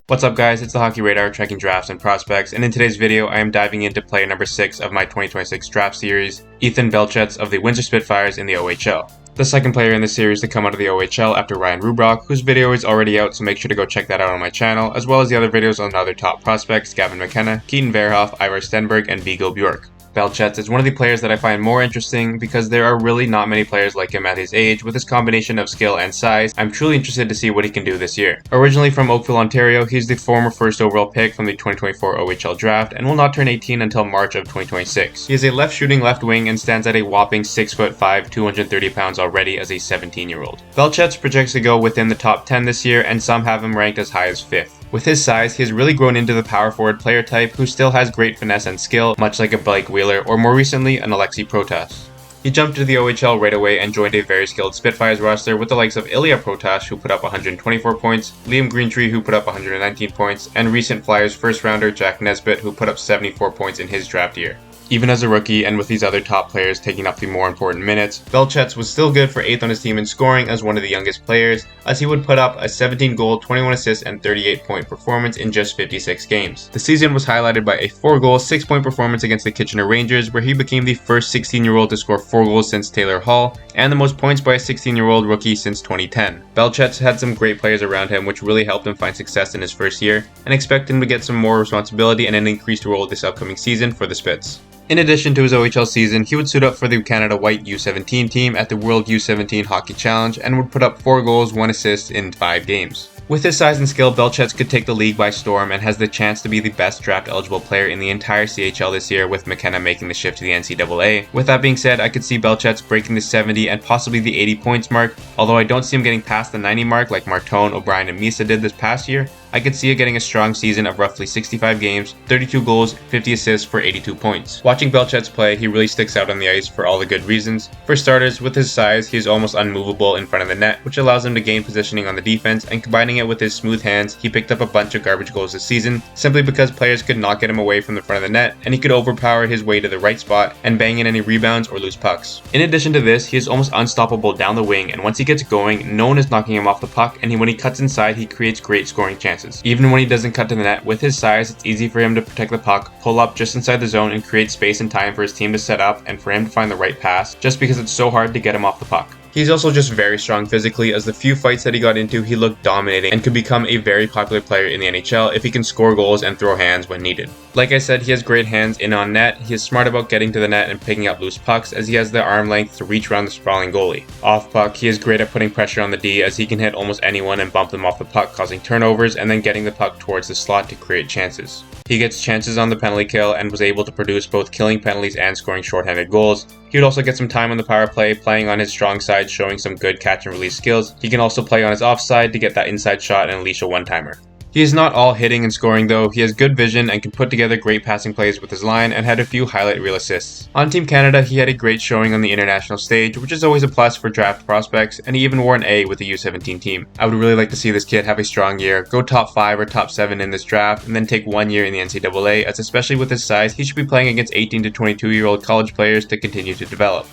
What's up guys, it's the Hockey Radar tracking drafts and prospects, and in today's video I am diving into player number 6 of my 2026 draft series, Ethan Belchetz of the Windsor Spitfires in the OHL. The second player in the series to come out of the OHL after Ryan Rubrock, whose video is already out, so make sure to go check that out on my channel, as well as the other videos on other top prospects, Gavin McKenna, Keaton Verhoff, Ivar Stenberg, and Viggo Bjork. Belchetz is one of the players that I find more interesting because there are really not many players like him at his age. With his combination of skill and size, I'm truly interested to see what he can do this year. Originally from Oakville, Ontario, he's the former first overall pick from the 2024 OHL draft and will not turn 18 until March of 2026. He is a left-shooting left wing and stands at a whopping 6'5", 230 pounds already as a 17-year-old. Belchetz projects to go within the top 10 this year, and some have him ranked as high as 5th. With his size, he has really grown into the power forward player type who still has great finesse and skill, much like a Blake Wheeler or more recently an Alexei Protas. He jumped to the OHL right away and joined a very skilled Spitfires roster with the likes of Ilya Protas, who put up 124 points, Liam Greentree, who put up 119 points, and recent Flyers first rounder Jack Nesbitt, who put up 74 points in his draft year. Even as a rookie, and with these other top players taking up the more important minutes, Belchetz was still good for 8th on his team in scoring as one of the youngest players, as he would put up a 17-goal, 21 assists, and 38-point performance in just 56 games. The season was highlighted by a 4-goal, 6-point performance against the Kitchener Rangers, where he became the first 16-year-old to score 4 goals since Taylor Hall, and the most points by a 16-year-old rookie since 2010. Belchetz had some great players around him, which really helped him find success in his first year, and expect him to get some more responsibility and an increased role this upcoming season for the Spits. In addition to his OHL season, he would suit up for the Canada White U17 team at the World U17 Hockey Challenge and would put up 4 goals, 1 assist in 5 games. With his size and skill, Belchetz could take the league by storm and has the chance to be the best draft-eligible player in the entire CHL this year, with McKenna making the shift to the NCAA. With that being said, I could see Belchetz breaking the 70 and possibly the 80 points mark, although I don't see him getting past the 90 mark like Martone, O'Brien, and Misa did this past year. I could see it getting a strong season of roughly 65 games, 32 goals, 50 assists for 82 points. Watching Belchetz play, he really sticks out on the ice for all the good reasons. For starters, with his size, he is almost unmovable in front of the net, which allows him to gain positioning on the defense, and combining it with his smooth hands, he picked up a bunch of garbage goals this season, simply because players could not get him away from the front of the net, and he could overpower his way to the right spot and bang in any rebounds or loose pucks. In addition to this, he is almost unstoppable down the wing, and once he gets going, no one is knocking him off the puck, and when he cuts inside, he creates great scoring chances. Even when he doesn't cut to the net, with his size, it's easy for him to protect the puck, pull up just inside the zone, and create space and time for his team to set up and for him to find the right pass, just because it's so hard to get him off the puck. He's also just very strong physically, as the few fights that he got into, he looked dominating and could become a very popular player in the NHL if he can score goals and throw hands when needed. Like I said, he has great hands in on net, he is smart about getting to the net and picking up loose pucks, as he has the arm length to reach around the sprawling goalie. Off puck, he is great at putting pressure on the D, as he can hit almost anyone and bump them off the puck, causing turnovers and then getting the puck towards the slot to create chances. He gets chances on the penalty kill and was able to produce both killing penalties and scoring shorthanded goals. He would also get some time on the power play, playing on his strong side, showing some good catch and release skills. He can also play on his offside to get that inside shot and unleash a one-timer. He is not all hitting and scoring though. He has good vision and can put together great passing plays with his line and had a few highlight reel assists. On Team Canada, he had a great showing on the international stage, which is always a plus for draft prospects, and he even wore an A with the U17 team. I would really like to see this kid have a strong year, go top 5 or top 7 in this draft, and then take 1 year in the NCAA, as especially with his size, he should be playing against 18 to 22-year-old college players to continue to develop.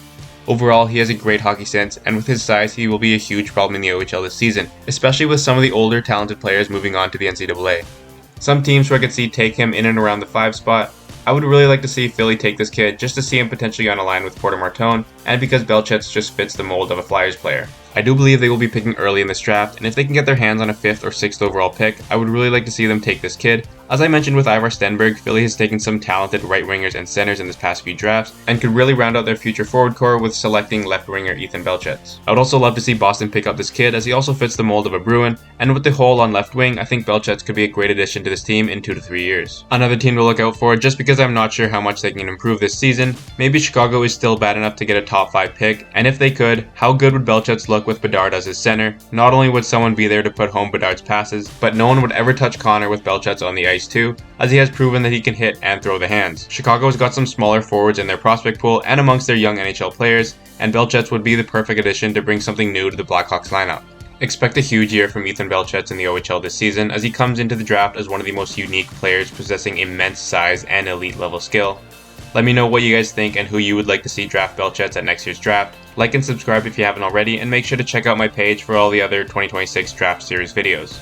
Overall, he has a great hockey sense, and with his size, he will be a huge problem in the OHL this season, especially with some of the older, talented players moving on to the NCAA. Some teams who I could see take him in and around the 5 spot. I would really like to see Philly take this kid, just to see him potentially on a line with Porter Martone, and because Belchetz just fits the mold of a Flyers player. I do believe they will be picking early in this draft, and if they can get their hands on a 5th or 6th overall pick, I would really like to see them take this kid. As I mentioned with Ivar Stenberg, Philly has taken some talented right wingers and centers in this past few drafts, and could really round out their future forward core with selecting left winger Ethan Belchetz. I would also love to see Boston pick up this kid, as he also fits the mold of a Bruin, and with the hole on left wing, I think Belchetz could be a great addition to this team in 2 to 3 years. Another team to look out for, just because I'm not sure how much they can improve this season, maybe Chicago is still bad enough to get a top 5 pick, and if they could, how good would Belchetz look with Bedard as his center? Not only would someone be there to put home Bedard's passes, but no one would ever touch Connor with Belchetz on the ice too, as he has proven that he can hit and throw the hands. Chicago's got some smaller forwards in their prospect pool and amongst their young NHL players, and Belchetz would be the perfect addition to bring something new to the Blackhawks lineup. Expect a huge year from Ethan Belchetz in the OHL this season, as he comes into the draft as one of the most unique players possessing immense size and elite level skill. Let me know what you guys think and who you would like to see draft Belchetz at next year's draft. Like and subscribe if you haven't already, and make sure to check out my page for all the other 2026 Draft Series videos.